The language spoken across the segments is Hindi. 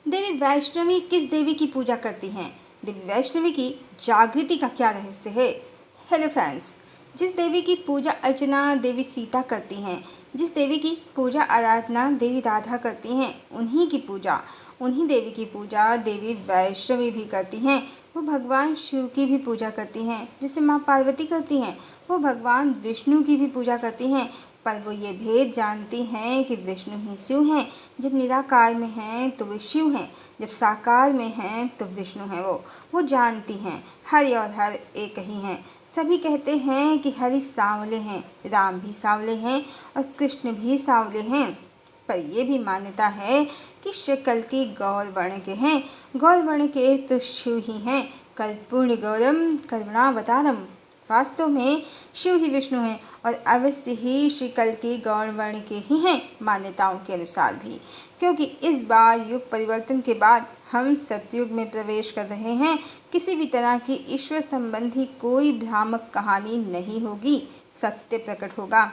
देवी वैष्णवी किस देवी की पूजा करती हैं? देवी वैष्णवी की जागृति का क्या रहस्य है? हेलो फ्रेंड्स, जिस देवी की पूजा अर्चना देवी सीता करती हैं, जिस देवी की पूजा आराधना देवी राधा करती हैं, उन्हीं देवी की पूजा देवी वैष्णवी भी करती हैं। वो भगवान शिव की भी पूजा करती हैं, जिसे माँ पार्वती करती हैं। वो भगवान विष्णु की भी पूजा करती हैं, पर वो ये भेद जानती हैं कि विष्णु ही शिव हैं। जब निराकार में हैं तो वे शिव हैं, जब साकार में हैं तो विष्णु हैं। वो जानती हैं हरि और हर एक ही हैं। सभी कहते हैं कि हरि सांवले हैं, राम भी सांवले हैं और कृष्ण भी सांवले हैं, पर यह भी मान्यता है कि शक्ल की गौर वर्ण के हैं। गौर वर्ण के तो शिव ही हैं। कर्पूर्ण गौरम करुणावतारम, वास्तव में शिव ही विष्णु हैं और अवश्य ही श्री कल्कि गौर वर्ण के ही हैं, मान्यताओं के अनुसार भी। क्योंकि इस बार युग परिवर्तन के बाद हम सतयुग में प्रवेश कर रहे हैं। किसी भी तरह की ईश्वर संबंधी कोई भ्रामक कहानी नहीं होगी। सत्य प्रकट होगा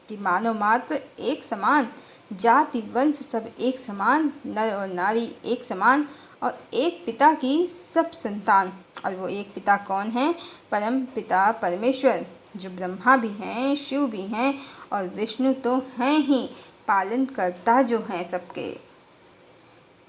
कि मानव मात्र एक समान, जाति वंश सब एक समान, नर और नारी एक समान और एक पिता की सब संतान। और वो एक पिता कौन है? परम पिता परमेश्वर, जो ब्रह्मा भी हैं, शिव भी हैं और विष्णु तो हैं ही, पालन करता जो हैं सबके।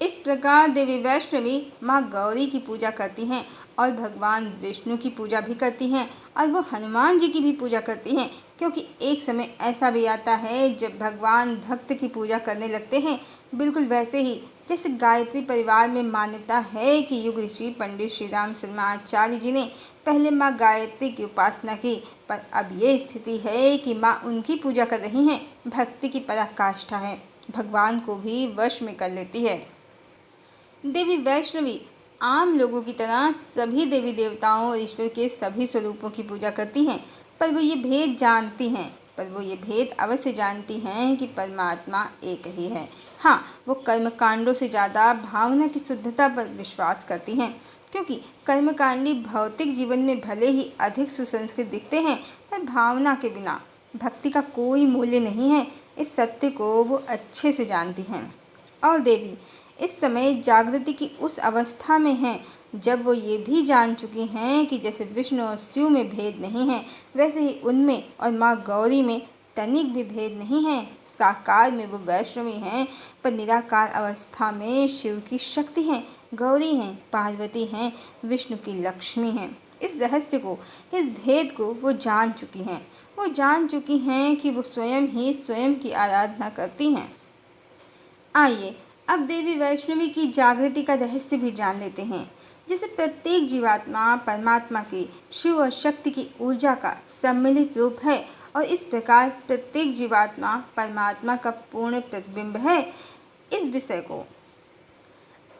इस प्रकार देवी वैष्णवी माँ गौरी की पूजा करती हैं और भगवान विष्णु की पूजा भी करती हैं और वो हनुमान जी की भी पूजा करती हैं। क्योंकि एक समय ऐसा भी आता है जब भगवान भक्त की पूजा करने लगते हैं, बिल्कुल वैसे ही जैसे गायत्री परिवार में मान्यता है कि युग ऋषि पंडित श्री राम शर्मा आचार्य जी ने पहले माँ गायत्री की उपासना की, पर अब ये स्थिति है कि माँ उनकी पूजा कर रही हैं। भक्ति की पराकाष्ठा है, भगवान को भी वश में कर लेती है। देवी वैष्णवी आम लोगों की तरह सभी देवी देवताओं और ईश्वर के सभी स्वरूपों की पूजा करती हैं, पर वो ये भेद अवश्य जानती हैं कि परमात्मा एक ही है। हाँ, वो कर्मकांडों से ज़्यादा भावना की शुद्धता पर विश्वास करती हैं, क्योंकि कर्मकांडी भौतिक जीवन में भले ही अधिक सुसंस्कृत दिखते हैं, पर भावना के बिना भक्ति का कोई मूल्य नहीं है। इस सत्य को वो अच्छे से जानती हैं। और देवी इस समय जागृति की उस अवस्था में हैं जब वो ये भी जान चुकी हैं कि जैसे विष्णु और शिव में भेद नहीं है, वैसे ही उनमें और माँ गौरी में तनिक भी भेद नहीं है। साकार में वो वैष्णवी हैं, पर निराकार अवस्था में शिव की शक्ति हैं, गौरी हैं, पार्वती हैं, विष्णु की लक्ष्मी हैं। इस रहस्य को, इस भेद को वो जान चुकी हैं। वो जान चुकी हैं कि वो स्वयं ही स्वयं की आराधना करती हैं। आइए अब देवी वैष्णवी की जागृति का रहस्य भी जान लेते हैं। जैसे प्रत्येक जीवात्मा परमात्मा की, शिव और शक्ति की ऊर्जा का सम्मिलित रूप है और इस प्रकार प्रत्येक जीवात्मा परमात्मा का पूर्ण प्रतिबिंब है। इस विषय को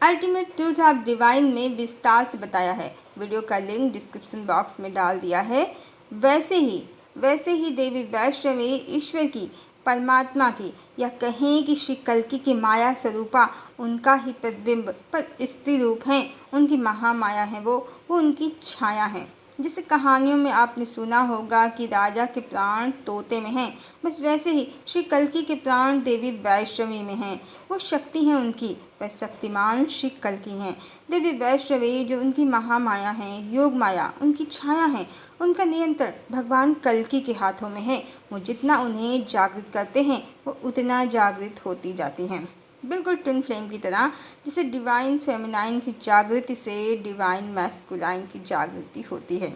अल्टीमेट ट्रूथ ऑफ डिवाइन में विस्तार से बताया है। वीडियो का लिंक डिस्क्रिप्शन बॉक्स में डाल दिया है। वैसे ही देवी वैष्णवी ईश्वर की, परमात्मा की, या कहें कि श्री कल्कि की माया स्वरूपा उनका ही प्रतिबिंब, पर स्त्री रूप हैं। उनकी महामाया है, वो उनकी छाया है। जैसे कहानियों में आपने सुना होगा कि राजा के प्राण तोते में हैं, बस वैसे ही श्री कल्कि के प्राण देवी वैष्णवी में हैं। वो शक्ति हैं उनकी, पर शक्तिमान श्री कल्कि हैं। देवी वैष्णवी जो उनकी महामाया हैं, योग माया उनकी छाया है, उनका नियंत्रण भगवान कल्कि के हाथों में है। वो जितना उन्हें जागृत करते हैं, वो उतना जागृत होती जाती हैं, बिल्कुल ट्विन फ्लेम की तरह। जैसे डिवाइन फेमिनाइन की जागृति से डिवाइन मैस्कुलाइन की जागृति होती है।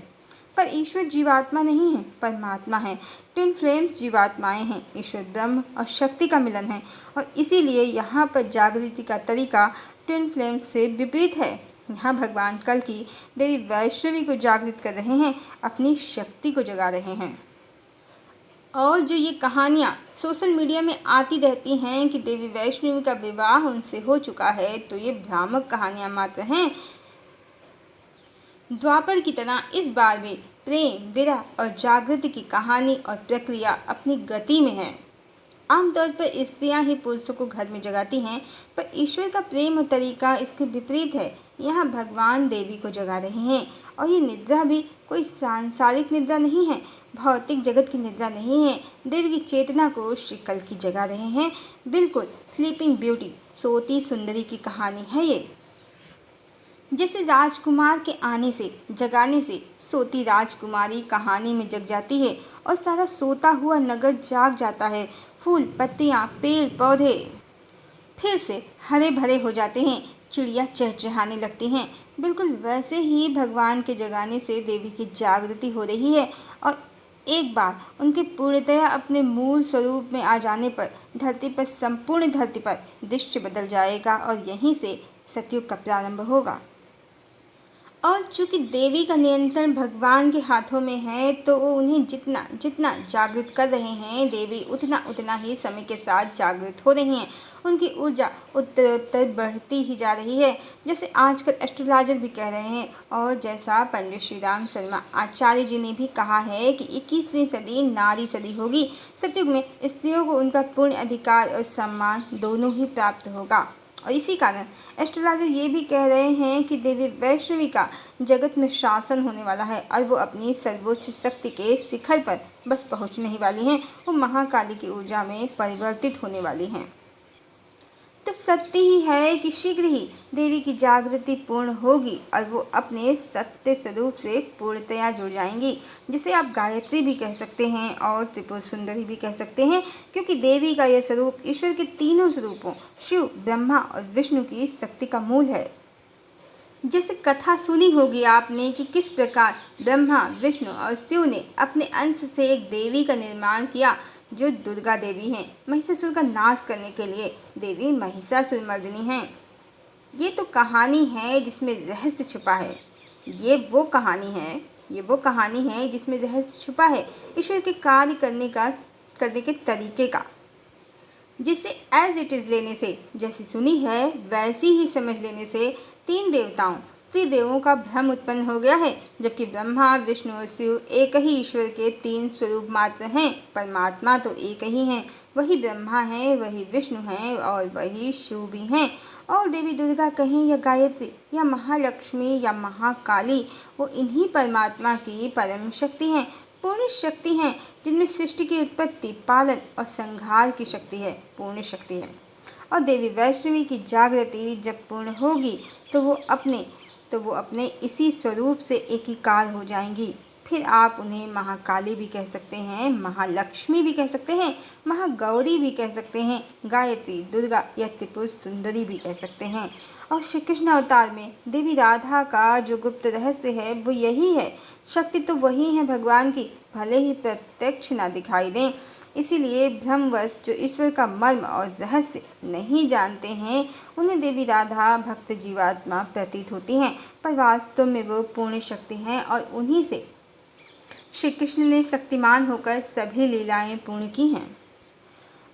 पर ईश्वर जीवात्मा नहीं है, परमात्मा है। ट्विन फ्लेम्स जीवात्माएं हैं, ईश्वर ब्रह्म और शक्ति का मिलन है, और इसीलिए यहाँ पर जागृति का तरीका ट्विन फ्लेम से विपरीत है। यहाँ भगवान कल्कि देवी वैष्णवी को जागृत कर रहे हैं, अपनी शक्ति को जगा रहे हैं। और जो ये कहानियाँ सोशल मीडिया में आती रहती हैं कि देवी वैष्णवी का विवाह उनसे हो चुका है, तो ये भ्रामक कहानियाँ मात्र हैं। द्वापर की तरह इस बार भी प्रेम, विरह और जागृति की कहानी और प्रक्रिया अपनी गति में है। आमतौर पर स्त्रियां ही पुरुषों को घर में जगाती हैं, पर ईश्वर का प्रेम और तरीका इसके विपरीत है। यहाँ भगवान देवी को जगा रहे हैं, और ये निद्रा भी कोई सांसारिक निद्रा नहीं है, भौतिक जगत की निद्रा नहीं है। देवी की चेतना को श्री कल्कि जगा रहे हैं, बिल्कुल स्लीपिंग ब्यूटी, सोती सुंदरी की कहानी है ये। जैसे राजकुमार के आने से, जगाने से सोती राजकुमारी कहानी में जग जाती है और सारा सोता हुआ नगर जाग जाता है। फूल, पत्तियाँ, पेड़ पौधे फिर से हरे भरे हो जाते हैं, चिड़िया चहचहाने लगती हैं। बिल्कुल वैसे ही भगवान के जगाने से देवी की जागृति हो रही है और एक बार उनके पूर्णतया अपने मूल स्वरूप में आ जाने पर संपूर्ण धरती पर दृश्य बदल जाएगा और यहीं से सतयुग का प्रारंभ होगा। और चूंकि देवी का नियंत्रण भगवान के हाथों में है, तो वो उन्हें जितना जितना जागृत कर रहे हैं, देवी उतना उतना ही समय के साथ जागृत हो रही हैं। उनकी ऊर्जा उत्तरोत्तर बढ़ती ही जा रही है, जैसे आजकल एस्ट्रोलॉजर भी कह रहे हैं और जैसा पंडित श्री राम शर्मा आचार्य जी ने भी कहा है कि 21वीं सदी नारी सदी होगी। सतयुग में स्त्रियों को उनका पूर्ण अधिकार और सम्मान दोनों ही प्राप्त होगा। और इसी कारण एस्ट्रोलॉजर ये भी कह रहे हैं कि देवी वैष्णवी का जगत में शासन होने वाला है और वो अपनी सर्वोच्च शक्ति के शिखर पर बस पहुंचने ही वाली हैं। वो महाकाली की ऊर्जा में परिवर्तित होने वाली हैं। तो सत्य ही है कि शीघ्र ही देवी की जागृति पूर्ण होगी और वो अपने सत्य स्वरूप से पूर्णतया जुड़ जाएंगी, जिसे आप गायत्री भी कह सकते हैं और त्रिपुर सुंदरी भी कह सकते हैं, क्योंकि देवी का यह स्वरूप ईश्वर के तीनों स्वरूपों शिव, ब्रह्मा और विष्णु की शक्ति का मूल है। जैसे कथा सुनी होगी आपने कि किस प्रकार ब्रह्मा, विष्णु और शिव ने अपने अंश से एक देवी का निर्माण किया जो दुर्गा देवी हैं। महिषासुर का नाश करने के लिए देवी महिषासुरमर्दिनी हैं। ये तो कहानी है जिसमें रहस्य छुपा है। ये वो कहानी है जिसमें रहस्य छुपा है ईश्वर के कार्य करने के तरीके का, जिसे एज इट इज़ लेने से, जैसी सुनी है वैसी ही समझ लेने से त्रिदेवों का भ्रम उत्पन्न हो गया है। जबकि ब्रह्मा, विष्णु और शिव एक ही ईश्वर के तीन स्वरूप मात्र हैं। परमात्मा तो एक ही हैं, वही ब्रह्मा हैं, वही विष्णु हैं और वही शिव भी हैं। और देवी दुर्गा कहें या गायत्री या महालक्ष्मी या महाकाली, वो इन्हीं परमात्मा की परम शक्ति हैं, पूर्ण शक्ति हैं, जिनमें सृष्टि की उत्पत्ति, पालन और संहार की शक्ति है, पूर्ण शक्ति है। और देवी वैष्णवी की जागृति जब पूर्ण होगी तो वो अपने इसी स्वरूप से एकीकार हो जाएंगी। फिर आप उन्हें महाकाली भी कह सकते हैं, महालक्ष्मी भी कह सकते हैं, महागौरी भी कह सकते हैं, गायत्री, दुर्गा या त्रिपुर सुंदरी भी कह सकते हैं। और श्री कृष्ण अवतार में देवी राधा का जो गुप्त रहस्य है वो यही है। शक्ति तो वही है भगवान की, भले ही प्रत्यक्ष ना दिखाई दें। इसीलिए भ्रमवश जो ईश्वर का मर्म और रहस्य नहीं जानते हैं, उन्हें देवी राधा भक्त जीवात्मा प्रतीत होती हैं, पर वास्तव में वो पूर्ण शक्ति हैं और उन्हीं से श्री कृष्ण ने शक्तिमान होकर सभी लीलाएं पूर्ण की हैं।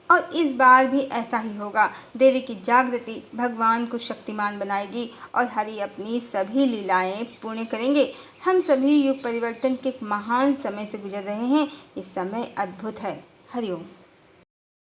और इस बार भी ऐसा ही होगा। देवी की जागृति भगवान को शक्तिमान बनाएगी और हरि अपनी सभी लीलाएं पूर्ण करेंगे। हम सभी युग परिवर्तन के एक महान समय से गुजर रहे हैं। ये समय अद्भुत है। हरि ओम।